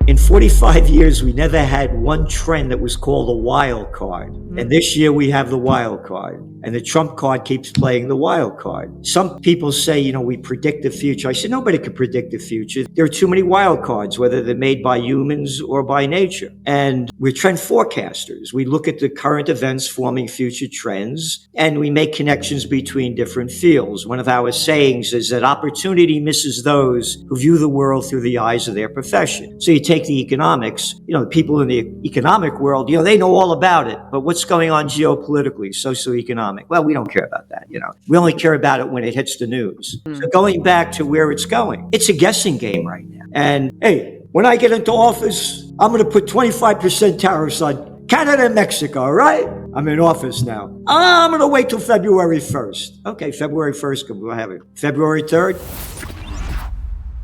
In 45 years, we never had one trend that was called a wild card. And this year we have the wild card. And the Trump card keeps playing the wild card. Some people say, we predict the future. I said, nobody can predict the future. There are too many wild cards, whether they're made by humans or by nature. And we're trend forecasters. We look at the current events forming future trends, and we make connections between different fields. One of our sayings is that opportunity misses those who view the world through the eyes of their profession. So you take the economics, the people in the economic world, they know all about it. But what's going on geopolitically, socioeconomic? Well, we don't care about that, We only care about it when it hits the news. So going back to where it's going, it's a guessing game right now. And hey, when I get into office, I'm going to put 25% tariffs on Canada and Mexico, all right? I'm in office now. I'm going to wait till February 1st. Okay, February 1st, we'll have it. February 3rd?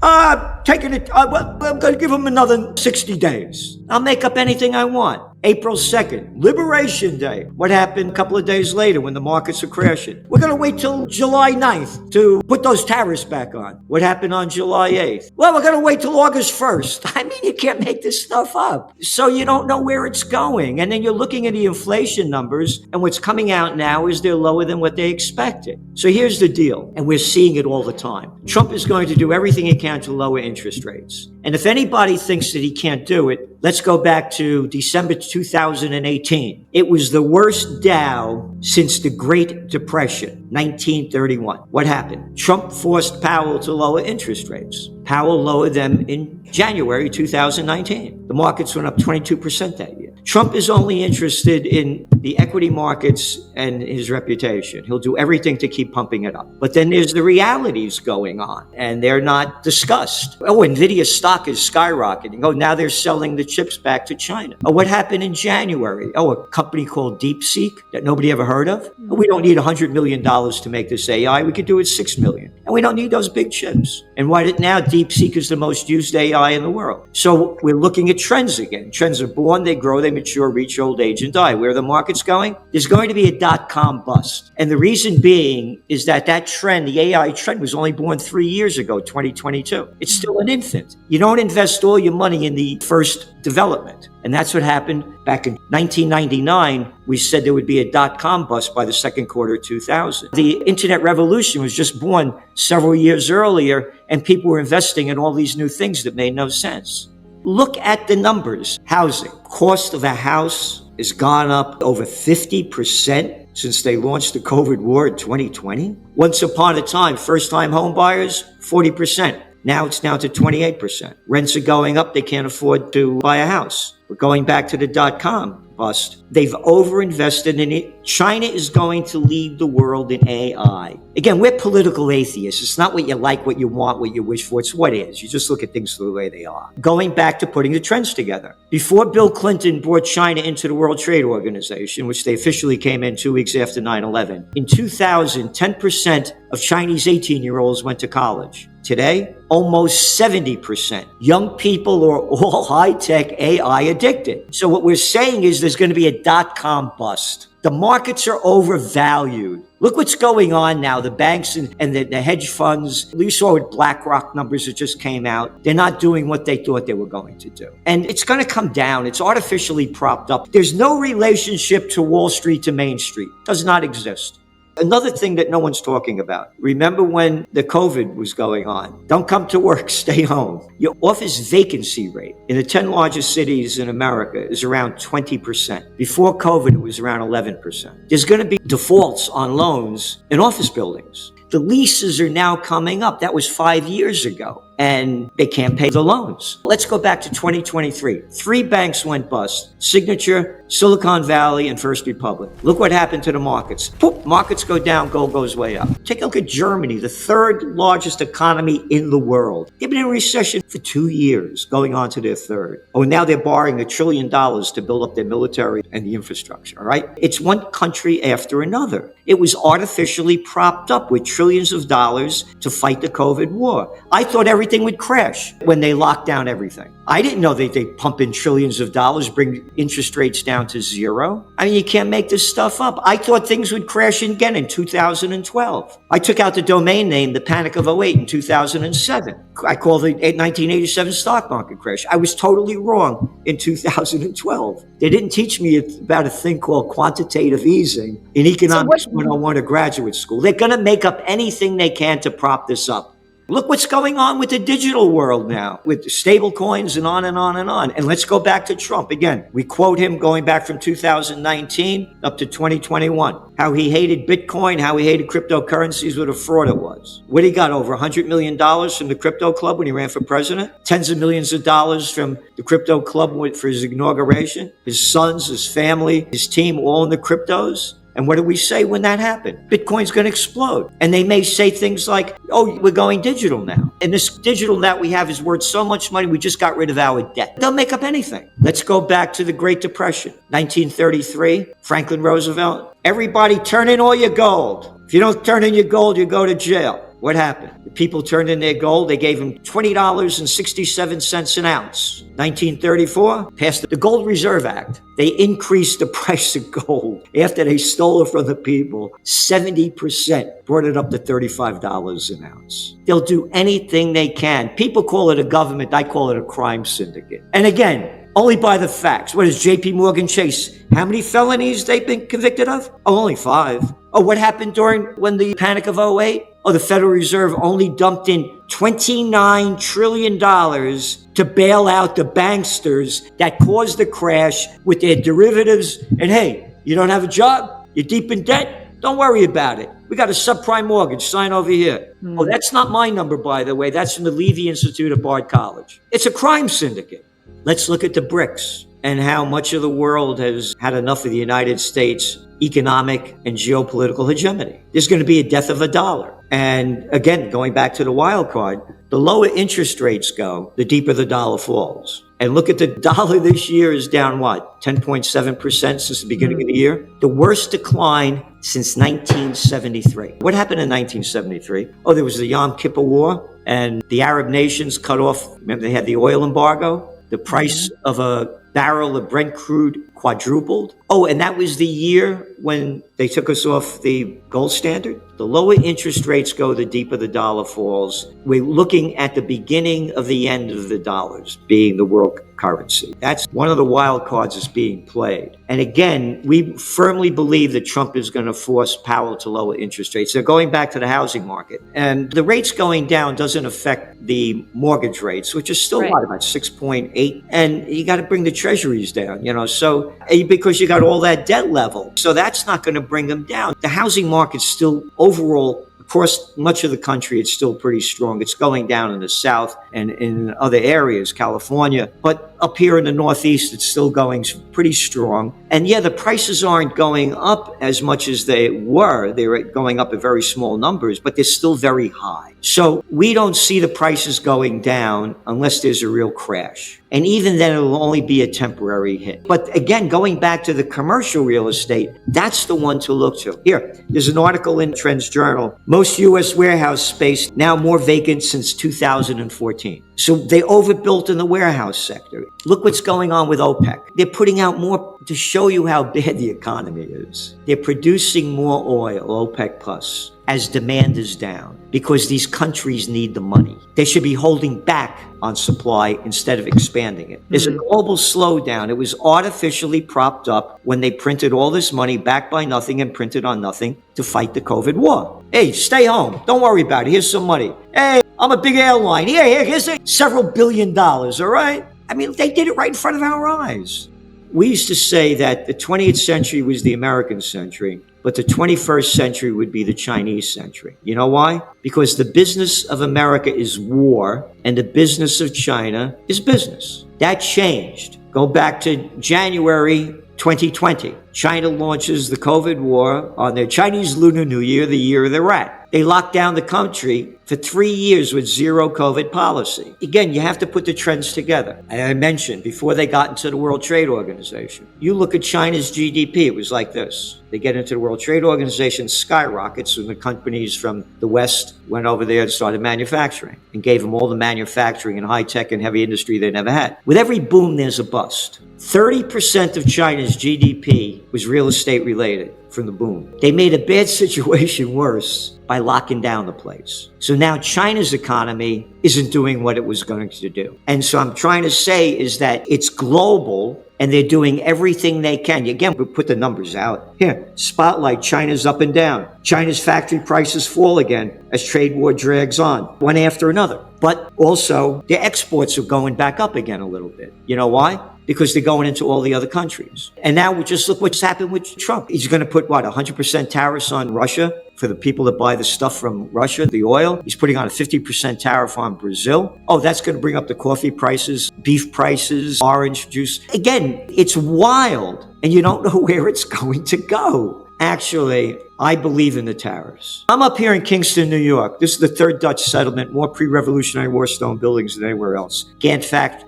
I'm going to give them another 60 days. I'll make up anything I want. April 2nd, Liberation Day. What happened a couple of days later when the markets are crashing? We're going to wait till July 9th to put those tariffs back on. What happened on July 8th? Well, we're going to wait till August 1st. I mean, you can't make this stuff up. So you don't know where it's going. And then you're looking at the inflation numbers, and what's coming out now is they're lower than what they expected. So here's the deal, and we're seeing it all the time. Trump is going to do everything he can to lower interest rates. And if anybody thinks that he can't do it, let's go back to December 2018. It was the worst Dow since the Great Depression, 1931. What happened? Trump forced Powell to lower interest rates. Powell lowered them in January 2019. The markets went up 22% that year. Trump is only interested in the equity markets and his reputation. He'll do everything to keep pumping it up. But then there's the realities going on, and they're not discussed. Oh, Nvidia's stock is skyrocketing. Oh, now they're selling the chips back to China. Oh, what happened in January? Oh, a company called DeepSeek that nobody ever heard of. Oh, we don't need $100 million to make this AI. We could do it $6 million. And we don't need those big chips. And now DeepSeek is the most used AI in the world. So we're looking at trends again. Trends are born, they grow, they mature, reach old age, and die. Where are the market's going? There's going to be a dot-com bust. And the reason being is that trend, the AI trend, was only born 3 years ago, 2022. It's still an infant. You don't invest all your money in the first development. And that's what happened back in 1999. We said there would be a dot-com bust by the second quarter of 2000. The internet revolution was just born several years earlier, and people were investing in all these new things that made no sense. Look at the numbers. Housing. Cost of a house has gone up over 50% since they launched the COVID war in 2020. Once upon a time, first-time home buyers, 40%. Now it's down to 28%. Rents are going up. They can't afford to buy a house. But going back to the dot-com bust, they've overinvested in it. China is going to lead the world in AI. Again, we're political atheists. It's not what you like, what you want, what you wish for. It's what is. You just look at things the way they are. Going back to putting the trends together. Before Bill Clinton brought China into the World Trade Organization, which they officially came in 2 weeks after 9/11, in 2000, 10% of Chinese 18-year-olds went to college. Today, almost 70%. Young people are all high-tech AI addicted. So what we're saying is there's going to be a dot-com bust. The markets are overvalued. Look what's going on now. The banks and the hedge funds, you saw with BlackRock numbers that just came out. They're not doing what they thought they were going to do. And it's going to come down. It's artificially propped up. There's no relationship to Wall Street to Main Street. It does not exist. Another thing that no one's talking about. Remember when the COVID was going on? Don't come to work, stay home. Your office vacancy rate in the 10 largest cities in America is around 20%. Before COVID, it was around 11%. There's going to be defaults on loans in office buildings. The leases are now coming up. That was 5 years ago. And they can't pay the loans. Let's go back to 2023. 3 banks went bust. Signature, Silicon Valley, and First Republic. Look what happened to the markets. Poof, markets go down, gold goes way up. Take a look at Germany, the 3rd largest economy in the world. They've been in recession for 2 years, going on to their 3rd. Oh, now they're borrowing $1 trillion to build up their military and the infrastructure, all right? It's one country after another. It was artificially propped up with trillions of dollars to fight the COVID war. I thought everything everything would crash when they locked down everything. I didn't know that they pump in trillions of dollars, bring interest rates down to zero. I mean, you can't make this stuff up. I thought things would crash again in 2012. I took out the domain name, the Panic of '08 in 2007. I called the 1987 stock market crash. I was totally wrong in 2012. They didn't teach me about a thing called quantitative easing in economics 101 at graduate school. They're going to make up anything they can to prop this up. Look what's going on with the digital world now, with stable coins and on and on and on. And let's go back to Trump. Again, we quote him going back from 2019 up to 2021, how he hated Bitcoin, how he hated cryptocurrencies, what a fraud it was. What he got, over $100 million from the crypto club when he ran for president? Tens of millions of dollars from the crypto club for his inauguration? His sons, his family, his team, all in the cryptos? And what do we say when that happened? Bitcoin's going to explode. And they may say things like, oh, we're going digital now. And this digital that we have is worth so much money, we just got rid of our debt. They'll make up anything. Let's go back to the Great Depression. 1933, Franklin Roosevelt. Everybody turn in all your gold. If you don't turn in your gold, you go to jail. What happened? The people turned in their gold. They gave them $20.67 an ounce. 1934, passed the Gold Reserve Act. They increased the price of gold after they stole it from the people. 70% brought it up to $35 an ounce. They'll do anything they can. People call it a government. I call it a crime syndicate. And again, only by the facts. What is JP Morgan Chase? How many felonies they've been convicted of? Oh, only 5. Oh, what happened when the Panic of '08? Oh, the Federal Reserve only dumped in $29 trillion to bail out the banksters that caused the crash with their derivatives. And hey, you don't have a job? You're deep in debt? Don't worry about it. We got a subprime mortgage. Sign over here. Oh, that's not my number, by the way. That's from the Levy Institute at Bard College. It's a crime syndicate. Let's look at the BRICS and how much of the world has had enough of the United States economic and geopolitical hegemony. There's going to be a death of a dollar. And again, going back to the wild card, the lower interest rates go, the deeper the dollar falls. And look at the dollar this year is down, 10.7% since the beginning of the year? The worst decline since 1973. What happened in 1973? Oh, there was the Yom Kippur War, and the Arab nations cut off, remember they had the oil embargo? The price of a barrel of Brent crude quadrupled. Oh, and that was the year when they took us off the gold standard. The lower interest rates go, the deeper the dollar falls. We're looking at the beginning of the end of the dollars being the world currency. That's one of the wild cards that's being played. And again, we firmly believe that Trump is going to force Powell to lower interest rates. They're going back to the housing market. And the rates going down doesn't affect the mortgage rates, which is still about 6.8. And you got to bring the treasuries down, so because you got all that debt level. So that's not going to bring them down. The housing market's still overall, across much of the country, it's still pretty strong. It's going down in the South and in other areas, California. But up here in the Northeast, it's still going pretty strong. And yeah, the prices aren't going up as much as they were. They're going up at very small numbers, but they're still very high. So we don't see the prices going down unless there's a real crash. And even then, it'll only be a temporary hit. But again, going back to the commercial real estate, that's the one to look to. Here, there's an article in Trends Journal. Most U.S. warehouse space now more vacant since 2014. So they overbuilt in the warehouse sector. Look what's going on with OPEC. They're putting out more to show you how bad the economy is. They're producing more oil, OPEC plus, as demand is down, because these countries need the money. They should be holding back on supply instead of expanding it. There's a global slowdown. It was artificially propped up when they printed all this money backed by nothing and printed on nothing to fight the COVID war. Hey, stay home. Don't worry about it. Here's some money. Hey, I'm a big airline. Here's several $1 billion, all right? I mean, they did it right in front of our eyes. We used to say that the 20th century was the American century, but the 21st century would be the Chinese century. You know why? Because the business of America is war, and the business of China is business. That changed. Go back to January 2020. China launches the COVID war on their Chinese Lunar New Year, the year of the rat. They locked down the country for 3 years with zero COVID policy. Again, you have to put the trends together. And I mentioned before they got into the World Trade Organization, you look at China's GDP, it was like this. They get into the World Trade Organization, skyrockets, and the companies from the West went over there and started manufacturing and gave them all the manufacturing and high-tech and heavy industry they never had. With every boom, there's a bust. 30% of China's GDP was real estate related from the boom. They made a bad situation worse by locking down the place. So now China's economy isn't doing what it was going to do. And so I'm trying to say is that it's global and they're doing everything they can. Again, we put the numbers out. Here, spotlight, China's up and down. China's factory prices fall again as trade war drags on, one after another. But also, their exports are going back up again a little bit. You know why? Because they're going into all the other countries. And now we just look what's happened with Trump. He's going to put, 100% tariffs on Russia for the people that buy the stuff from Russia, the oil. He's putting on a 50% tariff on Brazil. Oh, that's going to bring up the coffee prices, beef prices, orange juice. Again, it's wild, and you don't know where it's going to go. Actually, I believe in the tariffs. I'm up here in Kingston, New York. This is the third Dutch settlement, more pre-Revolutionary War stone buildings than anywhere else.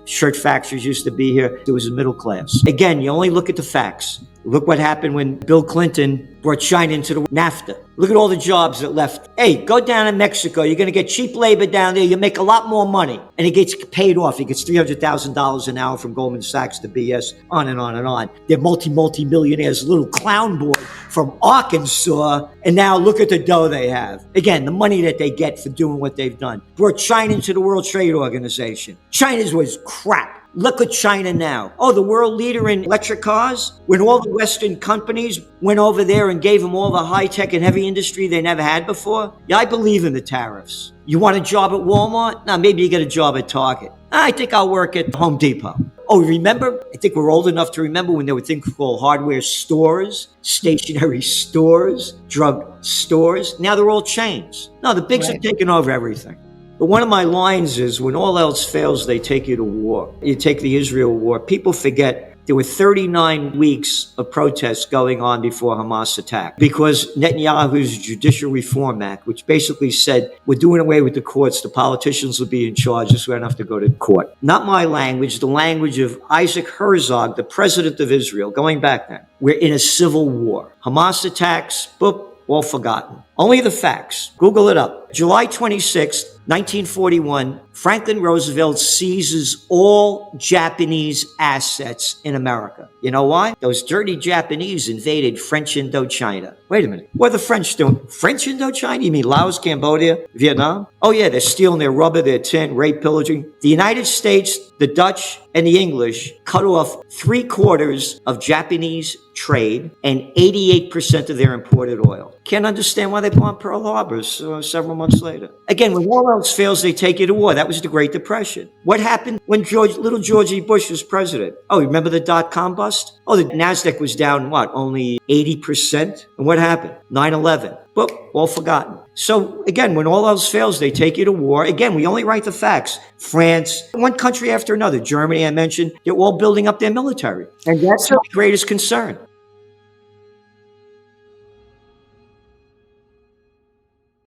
Shirt factories used to be here. There was a middle class. Again, you only look at the facts. Look what happened when Bill Clinton brought China into the NAFTA. Look at all the jobs that left. Hey, go down to Mexico. You're going to get cheap labor down there. You make a lot more money. And he gets paid off. He gets $300,000 an hour from Goldman Sachs to BS, on and on and on. They're multi-millionaires, little clown boy from Arkansas. And now look at the dough they have. Again, the money that they get for doing what they've done. Brought China into the World Trade Organization. China's was crap. Look at China now. Oh, the world leader in electric cars? When all the Western companies went over there and gave them all the high-tech and heavy industry they never had before? Yeah, I believe in the tariffs. You want a job at Walmart? No, maybe you get a job at Target. I think I'll work at Home Depot. Oh, remember? I think we're old enough to remember when there were things called hardware stores, stationery stores, drug stores. Now they're all chains. No, the bigs have taken over everything. But one of my lines is, when all else fails, they take you to war. You take the Israel war. People forget there were 39 weeks of protests going on before Hamas attacked because Netanyahu's Judicial Reform Act, which basically said, we're doing away with the courts, the politicians will be in charge, so we don't have to go to court. Not my language, the language of Isaac Herzog, the president of Israel, going back then. We're in a civil war. Hamas attacks, boop, all forgotten. Only the facts. Google it up. July 26th, 1941, Franklin Roosevelt seizes all Japanese assets in America. You know why? Those dirty Japanese invaded French Indochina. Wait a minute. What are the French doing? French Indochina? You mean Laos, Cambodia, Vietnam? Oh yeah, they're stealing their rubber, their tin, rape, pillaging. The United States, the Dutch, and the English cut off 3/4 of Japanese trade and 88% of their imported oil. Can't understand why they bombed Pearl Harbor several months later. Again, when all else fails, they take you to war. That was the Great Depression. What happened when little George E. Bush was president? Oh, remember the dot-com bust? Oh, the NASDAQ was down, only 80%? And what happened? 9/11. Boop, all forgotten. So again, when all else fails, they take you to war. Again, we only write the facts. France, one country after another. Germany, I mentioned, they're all building up their military. And that's our greatest concern.